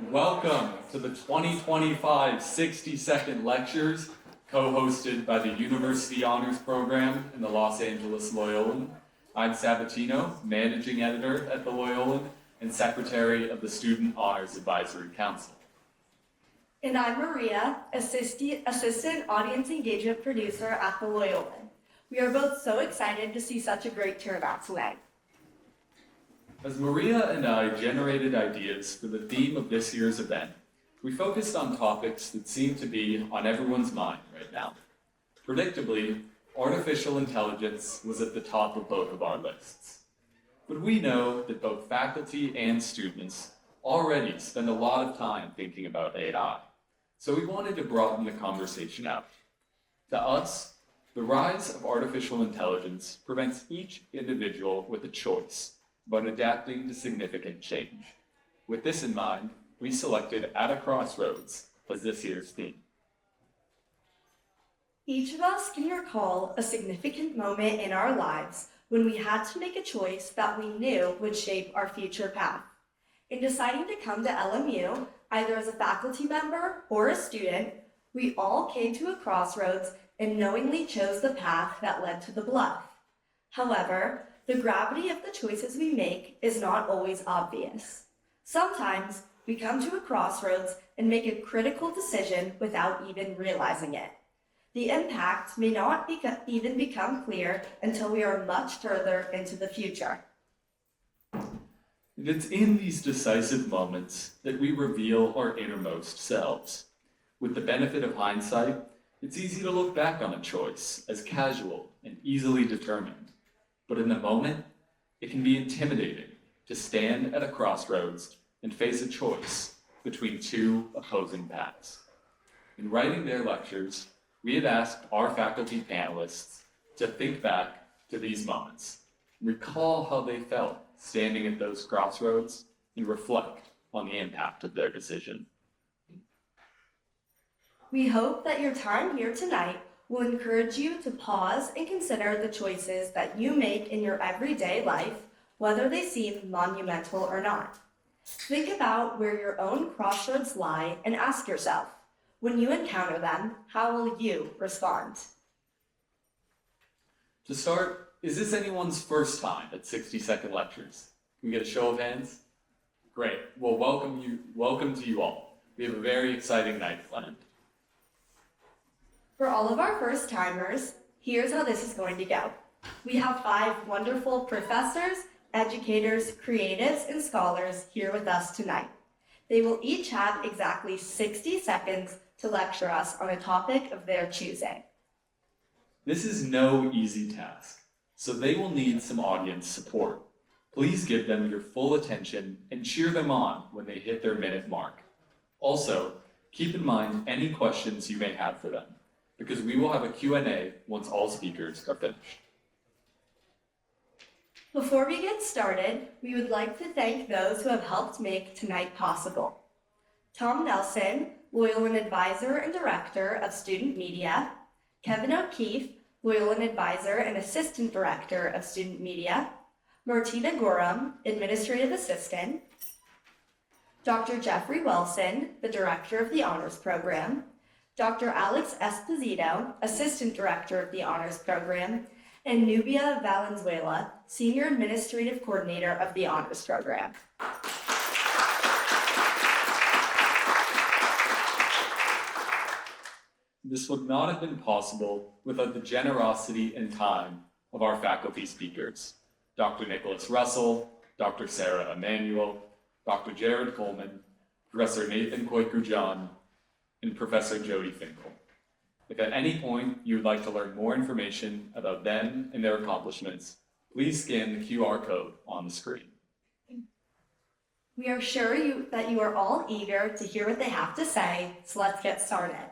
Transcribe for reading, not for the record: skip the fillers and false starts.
Welcome to the 2025 60-second lectures co-hosted by the University Honors Program in the Los Angeles Loyolan. I'm Sabatino, Managing Editor at the Loyolan and Secretary of the Student Honors Advisory Council. And I'm Maria, Assistant Audience Engagement Producer at the Loyolan. We are both so excited to see such a great turnout today. As Maria and I generated ideas for the theme of this year's event, we focused on topics that seem to be on everyone's mind right now. Predictably, artificial intelligence was at the top of both of our lists. But we know that both faculty and students already spend a lot of time thinking about AI, so we wanted to broaden the conversation out. To us, the rise of artificial intelligence prevents each individual with a choice about adapting to significant change. With this in mind, we selected At a Crossroads as this year's theme. Each of us can recall a significant moment in our lives when we had to make a choice that we knew would shape our future path. In deciding to come to LMU, either as a faculty member or a student, we all came to a crossroads and knowingly chose the path that led to the bluff. However, the gravity of the choices we make is not always obvious. Sometimes we come to a crossroads and make a critical decision without even realizing it. The impact may not even become clear until we are much further into the future. And it's in these decisive moments that we reveal our innermost selves. With the benefit of hindsight, it's easy to look back on a choice as casual and easily determined. But in the moment, it can be intimidating to stand at a crossroads and face a choice between two opposing paths. In writing their lectures, we had asked our faculty panelists to think back to these moments, recall how they felt standing at those crossroads, and reflect on the impact of their decision. We hope that your time here tonight will encourage you to pause and consider the choices that you make in your everyday life, whether they seem monumental or not. Think about where your own crossroads lie and ask yourself, when you encounter them, how will you respond? To start, is this anyone's first time at 60-second lectures? Can we get a show of hands? Great. Well, welcome to you all. We have a very exciting night planned. For all of our first-timers, here's how this is going to go. We have 5 wonderful professors, educators, creatives, and scholars here with us tonight. They will each have exactly 60 seconds to lecture us on a topic of their choosing. This is no easy task, so they will need some audience support. Please give them your full attention and cheer them on when they hit their minute mark. Also, keep in mind any questions you may have for them, because we will have a Q&A once all speakers are finished. Before we get started, we would like to thank those who have helped make tonight possible. Tom Nelson, Loyolan Advisor and Director of Student Media, Kevin O'Keefe, Loyolan Advisor and Assistant Director of Student Media, Martina Gorham, Administrative Assistant, Dr. Jeffrey Wilson, the Director of the Honors Program, Dr. Alex Esposito, Assistant Director of the Honors Program, and Nubia Valenzuela, Senior Administrative Coordinator of the Honors Program. This would not have been possible without the generosity and time of our faculty speakers, Dr. Nicholas Russell, Dr. Sarah Emanuel, Dr. Jared Coleman, Professor Nathan Koiku-John, and Professor Jody Finkel. If at any point you would like to learn more information about them and their accomplishments, please scan the QR code on the screen. We are sure that you are all eager to hear what they have to say, so let's get started.